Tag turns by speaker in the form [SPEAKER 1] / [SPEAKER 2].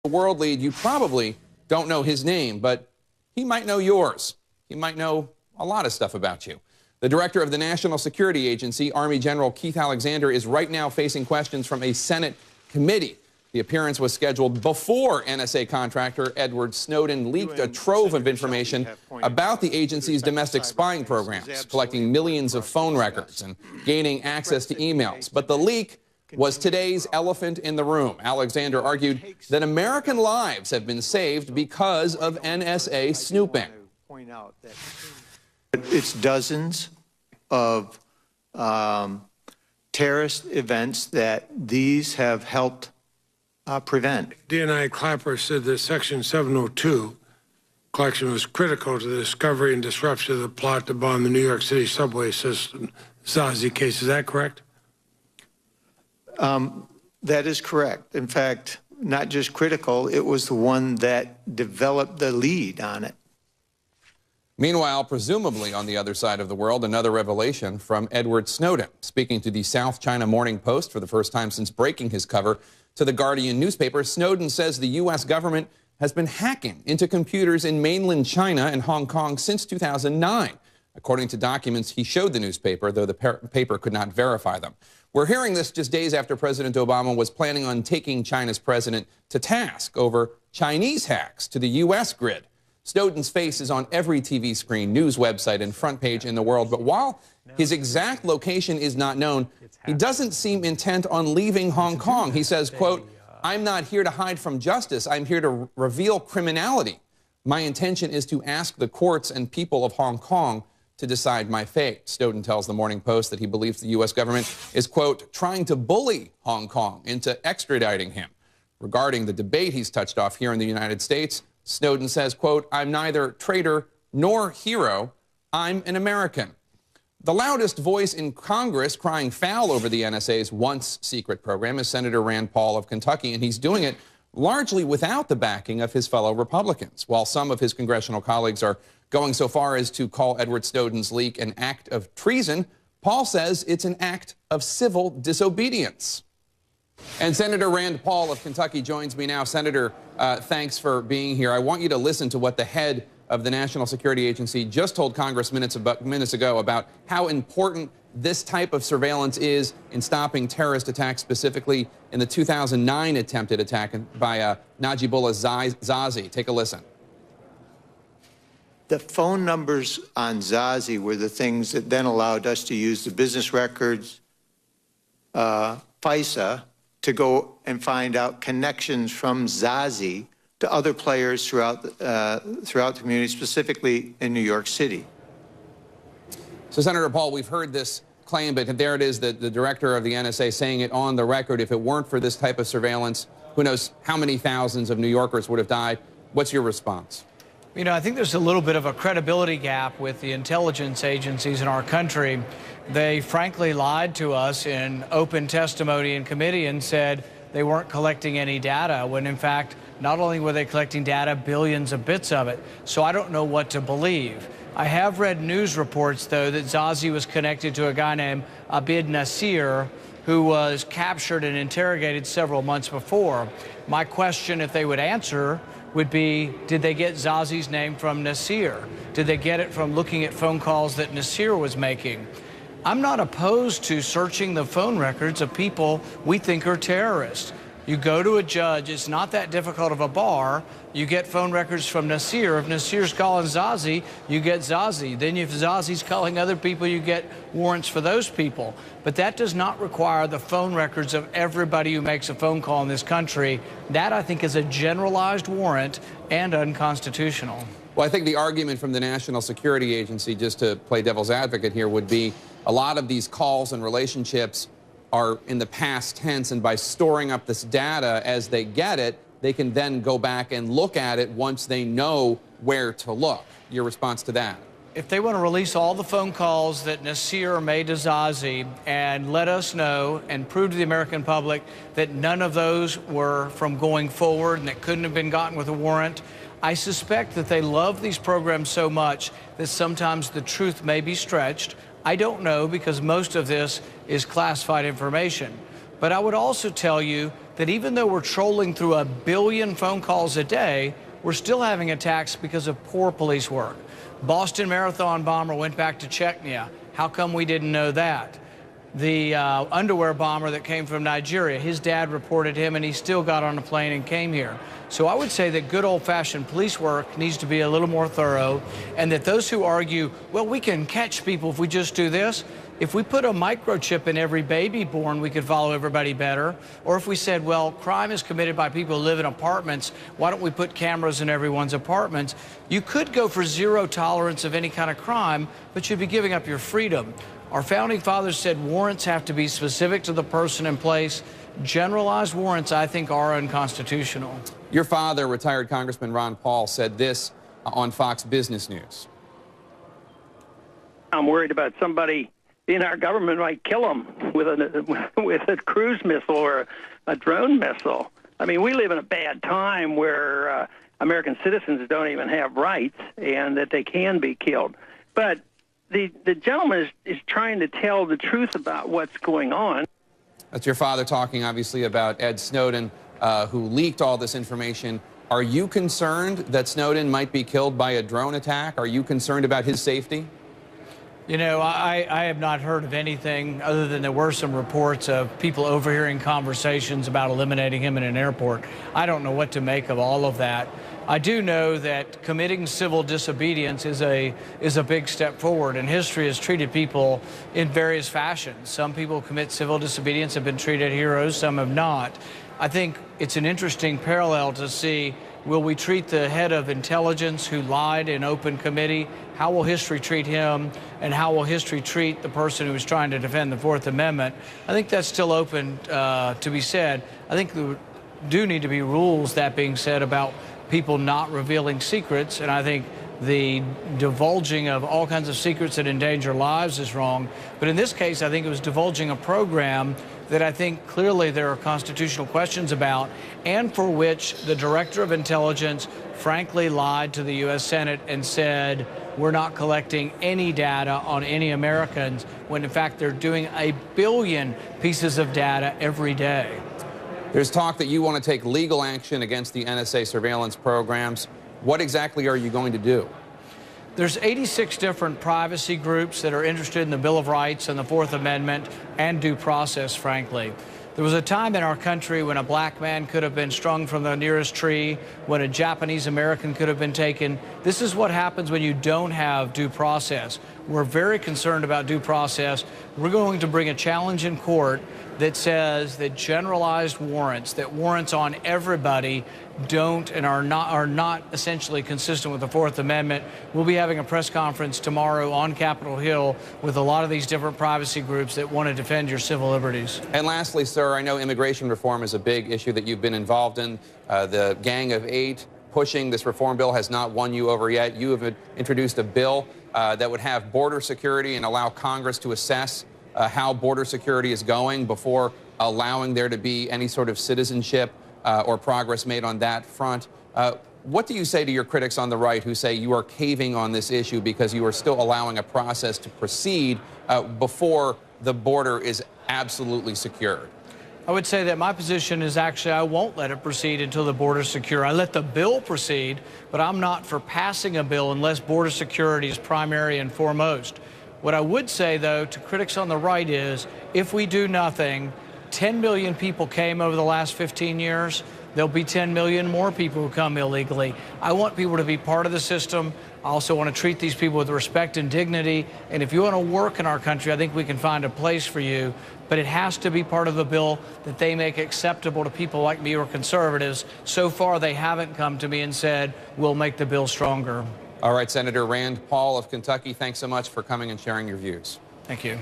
[SPEAKER 1] The world lead, you probably don't know his name, but he might know yours. He might know a lot of stuff about you. The director of the National Security Agency, Army General Keith Alexander, is right now facing questions from a Senate committee. The appearance was scheduled before NSA contractor Edward Snowden leaked a trove of information about the agency's domestic spying programs, collecting millions of phone records and gaining access to emails. But the leak was today's elephant in the room. Alexander argued that American lives have been saved because of NSA snooping.
[SPEAKER 2] It's dozens of terrorist events that these have helped prevent.
[SPEAKER 3] DNI Clapper said that Section 702 collection was critical to the discovery and disruption of the plot to bomb the New York City subway system. Zazi case, is that correct?
[SPEAKER 2] That is correct. In fact, not just critical, it was the one that developed the lead on it.
[SPEAKER 1] Meanwhile, presumably on the other side of the world, another revelation from Edward Snowden. Speaking to the South China Morning Post for the first time since breaking his cover to the Guardian newspaper, Snowden says the U.S. government has been hacking into computers in mainland China and Hong Kong since 2009. According to documents he showed the newspaper, though the paper could not verify them. We're hearing this just days after President Obama was planning on taking China's president to task over Chinese hacks to the U.S. grid. Snowden's face is on every TV screen, news website, and front page in the world. But while his exact location is not known, he doesn't seem intent on leaving Hong Kong. He says, quote, "I'm not here to hide from justice. I'm here to reveal criminality. My intention is to ask the courts and people of Hong Kong to decide my fate." Snowden tells the Morning Post that he believes the U.S. government is, quote, trying to bully Hong Kong into extraditing him. Regarding the debate he's touched off here in the United States, Snowden says, quote, "I'm neither traitor nor hero. I'm an American." The loudest voice in Congress crying foul over the NSA's once secret program is Senator Rand Paul of Kentucky, and he's doing it largely without the backing of his fellow Republicans. While some of his congressional colleagues are going so far as to call Edward Snowden's leak an act of treason, Paul says it's an act of civil disobedience. And Senator Rand Paul of Kentucky joins me now. Senator, thanks for being here. I want you to listen to what the head of the National Security Agency just told Congress minutes ago about how important this type of surveillance is in stopping terrorist attacks, specifically in the 2009 attempted attack by Najibullah Zazi. Take a listen.
[SPEAKER 2] The phone numbers on Zazi were the things that then allowed us to use the business records, FISA, to go and find out connections from Zazi to other players throughout the community, specifically in New York City.
[SPEAKER 1] So, Senator Paul, we've heard this claim, but there it is, the director of the NSA saying it on the record. If it weren't for this type of surveillance, who knows how many thousands of New Yorkers would have died. What's your response?
[SPEAKER 4] You know, I think there's a little bit of a credibility gap with the intelligence agencies in our country. They frankly lied to us in open testimony in committee and said they weren't collecting any data, when in fact, not only were they collecting data, billions of bits of it. So I don't know what to believe. I have read news reports, though, that Zazi was connected to a guy named Abid Nasir, who was captured and interrogated several months before. My question, if they would answer, would be, did they get Zazi's name from Nasir? Did they get it from looking at phone calls that Nasir was making? I'm not opposed to searching the phone records of people we think are terrorists. You go to a judge, it's not that difficult of a bar. You get phone records from Nasir. If Nasir's calling Zazi, you get Zazi. Then if Zazi's calling other people, you get warrants for those people. But that does not require the phone records of everybody who makes a phone call in this country. That, I think, is a generalized warrant and unconstitutional.
[SPEAKER 1] Well, I think the argument from the National Security Agency, just to play devil's advocate here, would be a lot of these calls and relationships are in the past tense, and by storing up this data as they get it, they can then go back and look at it once they know where to look. Your response to that?
[SPEAKER 4] If they want to release all the phone calls that Nasir made to Zazi and let us know and prove to the American public that none of those were from going forward and that couldn't have been gotten with a warrant, I suspect that they love these programs so much that sometimes the truth may be stretched. I don't know, because most of this is classified information. But I would also tell you that even though we're trolling through 1 billion phone calls a day, we're still having attacks because of poor police work. Boston Marathon bomber went back to Chechnya. How come we didn't know that? The underwear bomber that came from Nigeria, his dad reported him and he still got on a plane and came here. So I would say that good old-fashioned police work needs to be a little more thorough, and that those who argue, well, we can catch people if we just do this. If we put a microchip in every baby born, we could follow everybody better. Or if we said, well, crime is committed by people who live in apartments, why don't we put cameras in everyone's apartments? You could go for zero tolerance of any kind of crime, but you'd be giving up your freedom. Our founding fathers said warrants have to be specific to the person in place. Generalized warrants, I think, are unconstitutional.
[SPEAKER 1] Your father, retired Congressman Ron Paul, said this on Fox Business News.
[SPEAKER 5] I'm worried about somebody in our government might kill them with a cruise missile or a drone missile. I mean, we live in a bad time where American citizens don't even have rights and that they can be killed. But the gentleman is trying to tell the truth about what's going on.
[SPEAKER 1] That's your father talking, obviously, about Ed Snowden, who leaked all this information. Are you concerned that Snowden might be killed by a drone attack? Are you concerned about his safety?
[SPEAKER 4] You know, I have not heard of anything other than there were some reports of people overhearing conversations about eliminating him in an airport. I don't know what to make of all of that. I do know that committing civil disobedience is a big step forward, and history has treated people in various fashions. Some people who commit civil disobedience have been treated heroes, some have not. I think it's an interesting parallel to see, will we treat the head of intelligence who lied in open committee? How will history treat him? And how will history treat the person who was trying to defend the Fourth Amendment? I think that's still open to be said. I think there do need to be rules, that being said, about people not revealing secrets, and I think the divulging of all kinds of secrets that endanger lives is wrong. But in this case, I think it was divulging a program that I think clearly there are constitutional questions about, and for which the Director of Intelligence frankly lied to the U.S. Senate and said, we're not collecting any data on any Americans, when in fact they're doing 1 billion pieces of data every day.
[SPEAKER 1] There's talk that you want to take legal action against the NSA surveillance programs. What exactly are you going to do?
[SPEAKER 4] There's 86 different privacy groups that are interested in the Bill of Rights and the Fourth Amendment and due process, frankly. There was a time in our country when a black man could have been strung from the nearest tree, when a Japanese American could have been taken. This is what happens when you don't have due process. We're very concerned about due process. We're going to bring a challenge in court that says that generalized warrants, that warrants on everybody don't and are not essentially consistent with the Fourth Amendment. We'll be having a press conference tomorrow on Capitol Hill with a lot of these different privacy groups that want to defend your civil liberties.
[SPEAKER 1] And lastly, sir, I know immigration reform is a big issue that you've been involved in. The Gang of Eight pushing this reform bill has not won you over yet. You have introduced a bill that would have border security and allow Congress to assess how border security is going before allowing there to be any sort of citizenship or progress made on that front. What do you say to your critics on the right who say you are caving on this issue because you are still allowing a process to proceed before the border is absolutely secured?
[SPEAKER 4] I would say that my position is actually I won't let it proceed until the border is secure. I let the bill proceed, but I'm not for passing a bill unless border security is primary and foremost. What I would say, though, to critics on the right is if we do nothing, 10 million people came over the last 15 years. There'll be 10 million more people who come illegally. I want people to be part of the system. I also want to treat these people with respect and dignity. And if you want to work in our country, I think we can find a place for you. But it has to be part of the bill that they make acceptable to people like me or conservatives. So far, they haven't come to me and said, we'll make the bill stronger.
[SPEAKER 1] All right, Senator Rand Paul of Kentucky, thanks so much for coming and sharing your views.
[SPEAKER 4] Thank you.